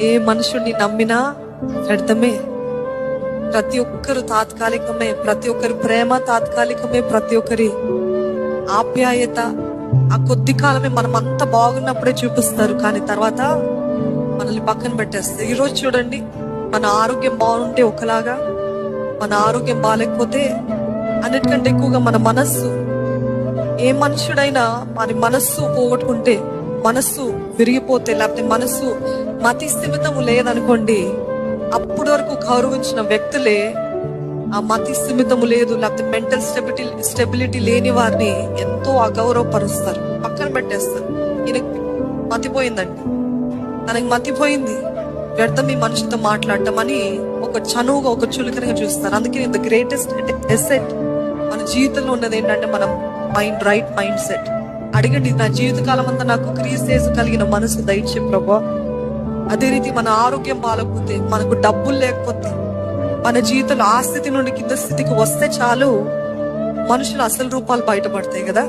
ఏ మనుషుడిని నమ్మినా వ్యర్థమే. ప్రతి ఒక్కరు తాత్కాలికమే, ప్రతి ఒక్కరి ప్రేమ తాత్కాలికమే, ప్రతి ఒక్కరి ఆప్యాయత ఆ కొద్ది కాలమే. మనం అంత బాగున్నప్పుడే చూపిస్తారు, కానీ తర్వాత మనల్ని పక్కన పెట్టేస్తారు. ఈరోజు చూడండి, మన ఆరోగ్యం బాగుంటే ఒకలాగా, మన ఆరోగ్యం బాగాలేకపోతే అన్నిటికంటే ఎక్కువగా మన మనస్సు. ఏ మనుషుడైనా మన మనస్సు పోగొట్టుకుంటే, మనస్సు విరిగిపోతే, లేకపోతే మనస్సు మతి స్థిమితము లేదనుకోండి, అప్పటి వరకు గౌరవించిన వ్యక్తులే ఆ మతి స్థిమితము లేదు, లేకపోతే మెంటల్ స్టెబిలిటీ లేని వారిని ఎంతో అగౌరవపరుస్తారు, పక్కన పెట్టేస్తారు. ఈయనకి మతిపోయిందండి, తనకి మతిపోయింది, వ్యర్థం ఈ మనిషితో మాట్లాడటం అని ఒక చనువుగా, ఒక చులకనగా చూస్తారు. అందుకే ద గ్రేటెస్ట్ ఎసెట్ మన జీవితంలో ఉన్నది ఏంటంటే మన మైండ్, రైట్ మైండ్ సెట్. అడగండి, నా జీవితకాలం అంతా నాకు క్రీస్తు కలిగిన మనసు దయచే ప్రభా. అదే రీతి మన ఆరోగ్యం బాగలేకపోతే, మనకు డబ్బులు లేకపోతే, మన జీవితంలో ఆ స్థితి నుండి కింద స్థితికి వస్తే చాలు మనుషుల అసలు రూపాలు బయటపడతాయి కదా.